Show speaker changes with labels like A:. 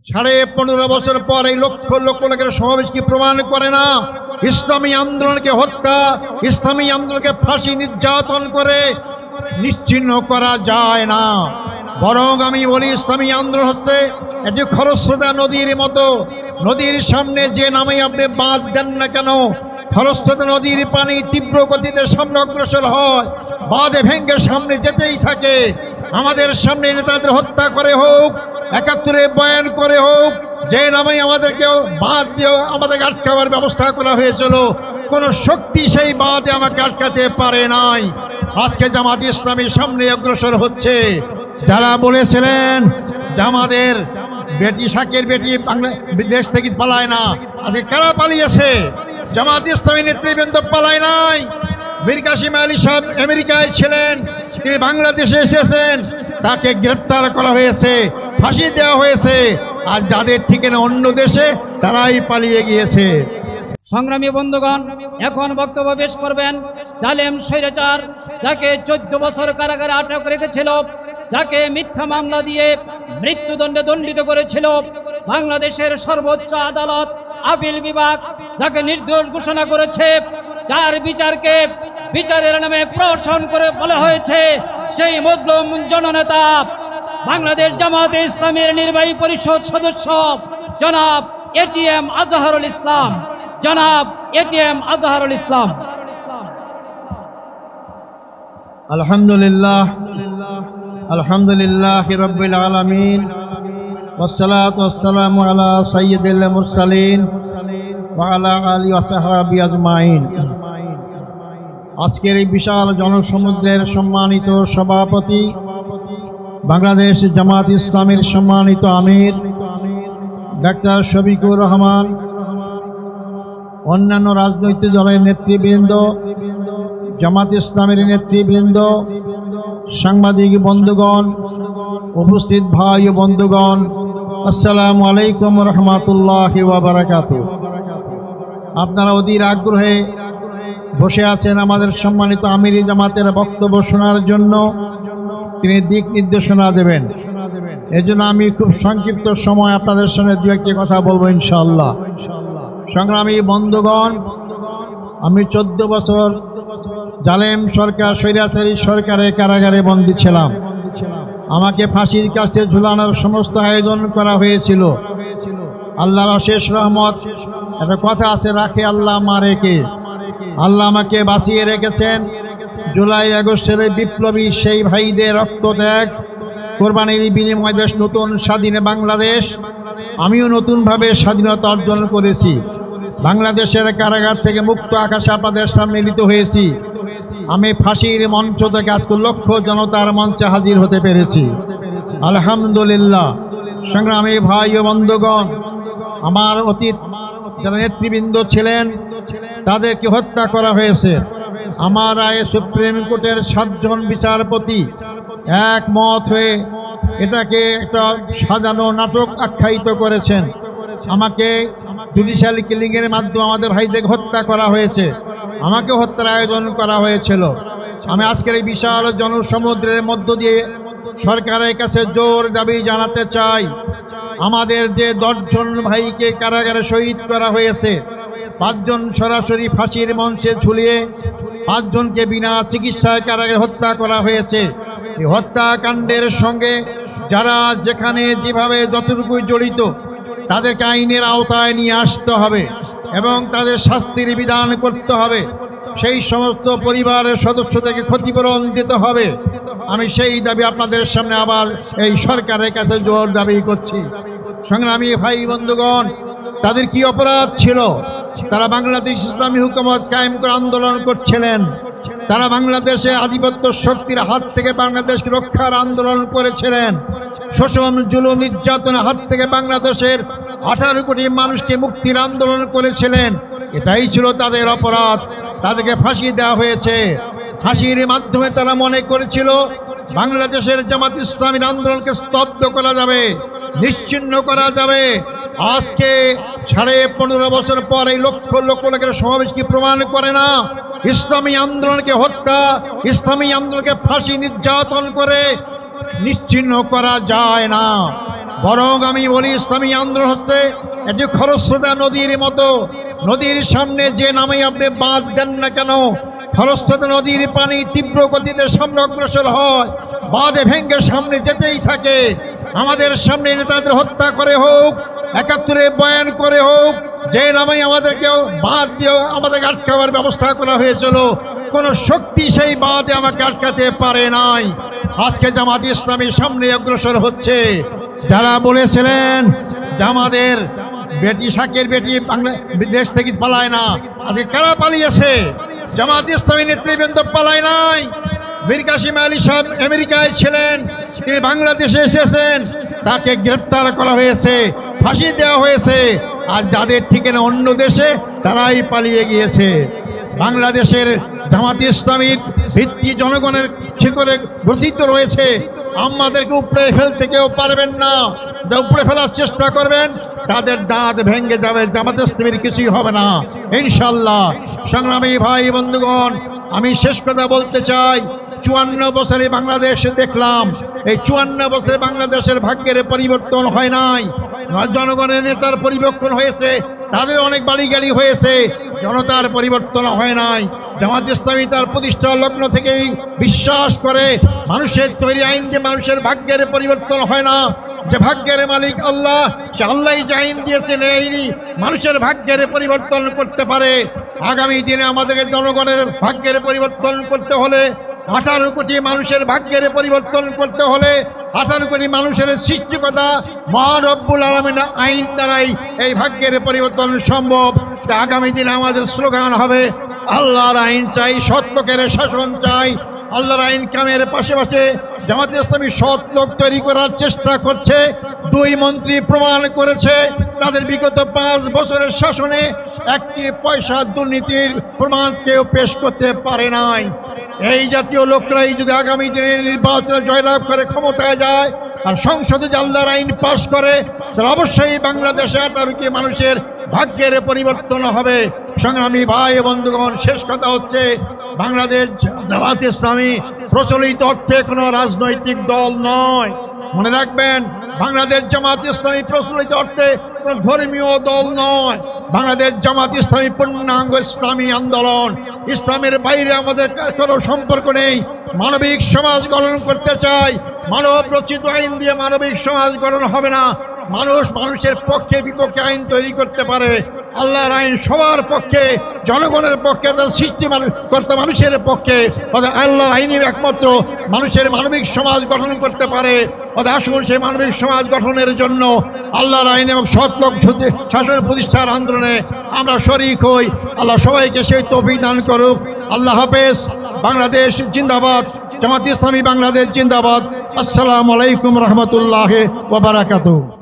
A: 15.5 বছর পর এই লক্ষ লক্ষ লোকের সমাবেশ কি প্রমাণ করে না ইসলামী আন্দোলনকে হত্যা, ইসলামী আন্দোলনকে ফাঁসি নির্যাতন করে নিশ্চিহ্ন করা যায় না? বরং আমি বলি ইসলামী আন্দোলন হচ্ছে এটি খরস্রোতা নদীর মতো। নদীর সামনে যে নামে আপনি বাঁধ দেন না কেন, খরস্রোতা নদীর পানি তীব্র গতিতে সামনে অগ্রসর হয়, বাঁধে ভেঙ্গে সামনে যেতেই থাকে। আমাদের সামনে নেতাদের হত্যা করে হোক, 71-এ বয়ান করে হোক, যে নামে আমাদেরকে বাঁধ দিয়ে আমাদেরকে আটকাবার ব্যবস্থা করা হয়েছিল, কোন শক্তি সেই বাঁধে আমাকে আটকাতে পারে নাই। আজকে জামাত ইসলামীর সামনে অগ্রসর হচ্ছে। যারা বলেছিলেন যে আমাদের বেটি শাকের বেটি বাংলাদেশ থেকে পালায় না, আজকে কারা পালিয়েছে? জামাত ইসলামী নেতৃবৃন্দ পালায় নাই। মীর কাসেম আলী সাহেব আমেরিকায় ছিলেন, তিনি বাংলাদেশে এসেছেন, তাকে গ্রেপ্তার করা হয়েছে, ফাঁসি দেওয়া হয়েছে। আর যাদের ঠিকানা অন্য দেশে, তারাই পালিয়ে গিয়েছে।
B: সংগ্রামী বন্ধুগণ, এখন বক্তব্য পেশ করবেন জালেম স্বৈরাচার, যাকে 14 বছর কারাগারে আটক রেখেছিল, যাকে মিথ্যা মামলা দিয়ে মৃত্যুদণ্ডে দণ্ডিত করেছিল বাংলাদেশের সর্বোচ্চ আদালত আপিল বিভাগ, যাকে নির্দোষ ঘোষণা করেছে, যার বিচারকে বিচারের নামে প্রহসন করে বলা হয়েছে সেই মজলুম জননেতা বাংলাদেশ জামাতে ইসলামের নির্বাহী পরিষদ সদস্য জনাব এটিএম আজহারুল ইসলাম। জনাব এটিএম আজহারুল ইসলাম।
A: আলহামদুলিল্লাহ, আলহামদুলিল্লাহ রাব্বিল আলামিন, ওয়াসসালাতু ওয়াসসালামু আলা সাইয়্যিদিল মুরসালিন ওয়া আলা আলিহি ওয়া সাহবিহি আজমাইন। আজকের এই বিশাল জনসমুদ্রের সম্মানিত সভাপতি, বাংলাদেশ জামাত ইসলামের সম্মানিত আমির ডাক্তার শফিকুর রহমান, অন্যান্য রাজনৈতিক দলের নেতৃবৃন্দ, জামাত ইসলামের নেতৃবৃন্দ, সাংবাদিক বন্ধুগণ, উপস্থিত ভাই ও বন্ধুগণ, আসসালামু আলাইকুম রহমতুল্লাহি ওয়া বারাকাতুহু। আপনারা অধীর আগ্রহে বসে আছেন আমাদের সম্মানিত আমির জামাতের বক্তব্য শোনার জন্য। তিনি দিক নির্দেশনা দেবেন। এজন্য আমি খুব সংক্ষিপ্ত সময় আপনাদের সঙ্গে দু একটি কথা বলবো ইনশাআল্লাহ। সংগ্রামী বন্ধুগণ, আমি 14 বছর জালেম সরকার, স্বৈরাচারী সরকারের কারাগারে বন্দী ছিলাম। আমাকে ফাঁসির কাছে ঝুলানোর সমস্ত আয়োজন করা হয়েছিল। আল্লাহর অশেষ রহমত, একটা কথা আছে, রাখে আল্লাহ মারে কে। আল্লাহ আমাকে বাঁচিয়ে রেখেছেন। জুলাই আগস্টের বিপ্লবী সেই ভাইদের রক্তত্যাগ, কোরবানির বিনিময়ে দেশ নতুন স্বাধীন বাংলাদেশ, আমিও নতুনভাবে স্বাধীনতা অর্জন করেছি। বাংলাদেশের কারাগার থেকে মুক্ত আকাশে আপনাদের সামনে মিলিত হয়েছি। আমি ফাঁসির মঞ্চ থেকে আজকে লক্ষ জনতার মঞ্চে হাজির হতে পেরেছি, আলহামদুলিল্লাহ। সংগ্রামী ভাই ও বন্ধুগণ, আমার অতীত যারা নেতৃবৃন্দ ছিলেন তাদেরকে হত্যা করা হয়েছে। আমার রায়ে সুপ্রিম কোর্টের 7 জন বিচারপতি একমত হয়ে এটাকে একটা সাজানো নাটক আখ্যায়িত করেছেন। আমাকে জুডিশিয়াল কিলিংয়ের মাধ্যমে আমাদের ভাইদের হত্যা করা হয়েছে, আমাকে হত্যার আয়োজন করা হয়েছিল। আমি আজকের এই বিশাল জনসমুদ্রের মধ্য দিয়ে সরকারের কাছে জোর দাবি জানাতে চাই, আমাদের যে 10 জন ভাইকে কারাগারে শহীদ করা হয়েছে, 5 জন সরাসরি ফাঁসির মঞ্চে ঝুলিয়ে, 5 জনকে বিনা চিকিৎসায় কারাগারে হত্যা করা হয়েছে। এই হত্যাকাণ্ডের সঙ্গে যারা যেখানে যেভাবে যতটুকু জড়িত, তাদেরকে আইনের আওতায় নিয়ে আসতে হবে এবং তাদের শাস্তির বিধান করতে হবে। সেই সমস্ত পরিবারের সদস্যদেরকে ক্ষতিপূরণ দিতে হবে। আমি সেই দাবি আপনাদের সামনে আবার এই সরকারের কাছে জোর দাবি করছি। সংগ্রামী ভাই বন্ধুগণ, তাদের কি অপরাধ ছিল? তারা বাংলাদেশ ইসলামী হুকুমত কায়েম করে আন্দোলন করছিলেন। তারা বাংলাদেশে আধিপত্য শক্তির হাত থেকে বাংলাদেশকে রক্ষার আন্দোলন করেছিলেন। শোষণ, জুলুম, নির্যাতনের হাত থেকে বাংলাদেশের 18 কোটি মানুষকে মুক্তির আন্দোলন করেছিলেন। এটাই ছিল তাদের অপরাধ। তাদেরকে ফাঁসি দেওয়া হয়েছে। ফাঁসির মাধ্যমে তারা মনে করেছিল বাংলাদেশের জামাত ইসলামীর আন্দোলনকে স্তব্ধ করা যাবে, নিশ্চিহ্ন করা যাবে। আজকে 15.5 বছর পর এই লক্ষ লক্ষ লোকের সমাবেশ কি প্রমাণ করে না ইসলামী আন্দোলনকে হত্যা, ইসলামী আন্দোলনকে ফাঁসি নির্যাতন করে নিশ্চিহ্ন করা যায় না? বরং আমি বলি ইসলামী আন্দোলন হচ্ছে এটি খরস্রোতা নদীর মতো। নদীর সামনে যে নামে আপনি বাঁধ দেন না কেন, খরস্রোতা নদীর পানি তীব্র গতিতে সামনে অগ্রসর হয়, বাঁধে ভেঙ্গে সামনে যেতেই থাকে। আমাদের সামনে নেতাদের হত্যা করে হোক, ৭১ বয়ান করে হোক, যে নামে আমাদেরকে বাঁধ দিয়ে আমাদেরকে আটকাবার ব্যবস্থা করা হয়েছিল, কোন শক্তি সেই বাঁধে আমাকে আটকাতে পারে নাই। আজকে জামাত ইসলামী সামনে অগ্রসর হচ্ছে। যারা বলেছিলেন যে আমাদের বেটি শাকের বেটি দেশ থেকে পালায় না, আজকে কারা পালিয়েছে? জামাত ইসলামী নেতৃবৃন্দ পালায় নাই। মীর কাসেম আলী সাহেব আমেরিকায় ছিলেন, তিনি বাংলাদেশে এসেছেন, তাকে গ্রেপ্তার করা হয়েছে, ফাঁসি দেওয়া হয়েছে। আর যাদের ঠিকানা অন্য দেশে, তারাই পালিয়ে গিয়েছে। বাংলাদেশের জামাত ইসলামীর ভিত্তি জনগণের শিকড়ে গঠিত রয়েছে। আমাদেরকে উপড়ে ফেলতে কেউ পারবেন না। যা উপড়ে ফেলার চেষ্টা করবেন, তাদের দাঁত ভেঙে যাবে, জামাত ইসলামীর কিছুই হবে না ইনশাআল্লাহ। সংগ্রামী ভাই বন্ধুগণ, আমি শেষ কথা বলতে চাই, ৫৪ বছরে বাংলাদেশে দেখলাম, এই ৫৪ বছরে বাংলাদেশের ভাগ্যের পরিবর্তন হয় নাই। জনগণের নেতার পরিবর্তন হয়েছে, তাদের অনেক বাড়ি গাড়ি হয়েছে, জনতার পরিবর্তন হয় নাই। জামাত ইসলামী তার প্রতিষ্ঠা লগ্ন থেকেই বিশ্বাস করে, মানুষের তৈরি আইন দিয়ে মানুষের ভাগ্যের পরিবর্তন হয় না। যে ভাগ্যের মালিক আল্লাহ, সে আল্লাহই যে আইন দিয়েছেন, এই মানুষের ভাগ্যের পরিবর্তন করতে পারে। আগামী দিনে আমাদেরকে জনগণের ভাগ্যের পরিবর্তন করতে হলে, 18 কোটি মানুষের ভাগ্যের পরিবর্তন করতে হলে, 18 কোটি মানুষের সৃষ্টিকতা মহান রব্বুল আলামিনের আইন দ্বারাই এই ভাগ্যের পরিবর্তন সম্ভব। আগামী দিনে আমাদের স্লোগান হবে, আল্লাহর আইন চাই, সৎ লোকের শাসন চাই। আল্লাহর আইন কামের পাশাপাশি জামাত ইসলামী সৎ লোক তৈরি করার চেষ্টা করছে। 2 মন্ত্রী প্রমাণ করেছে, তাদের বিগত 5 বছরের শাসনে একটি পয়সা দুর্নীতির প্রমাণ কেউ পেশ করতে পারে নাই। এই জাতীয় লোকরাই যদি আগামী দিনে নির্বাচনে জয়লাভ করে ক্ষমতায় যায় আর সংসদে আল্লাহর আইন পাশ করে, তাহলে অবশ্যই বাংলাদেশে 18 কোটি মানুষের ভাগ্যের পরিবর্তন হবে। সংগ্রামী ভাই বন্ধুগণ, শেষ কথা হচ্ছে, বাংলাদেশ জামাত ইসলামী প্রচলিত অর্থে কোনো রাজনৈতিক দল নয়। মনে রাখবেন, বাংলাদেশ জামাত ইসলামী প্রচলিত অর্থে কোনো ধর্মীয় দল নয়। বাংলাদেশ জামাত ইসলামী পূর্ণাঙ্গ ইসলামী আন্দোলন। ইসলামের বাইরে আমাদের কোনো সম্পর্ক নেই। মানবিক সমাজ গঠন করতে চাই। মানব রচিত আইন দিয়ে মানবিক সমাজ গঠন হবে না। মানুষ মানুষের পক্ষে বিপক্ষে আইন তৈরি করতে পারে। আল্লাহর আইন সবার পক্ষে, জনগণের পক্ষে, তার সৃষ্টি কর্তা মানুষের পক্ষে। আল্লাহর আইনের একমাত্র মানুষের মানবিক সমাজ গঠন করতে পারে। আসুন সেই মানবিক সমাজ গঠনের জন্য আল্লাহর আইন এবং সৎলোক শাসন প্রতিষ্ঠার আন্দোলনে আমরা শরীক হই। আল্লাহ সবাইকে সেই তৌফিক দান করুক। আল্লাহ হাফেজ। বাংলাদেশ জিন্দাবাদ। জামাত ইসলামী বাংলাদেশ জিন্দাবাদ। আসসালামু আলাইকুম রহমতুল্লাহ ওয়া বারাকাতুহু।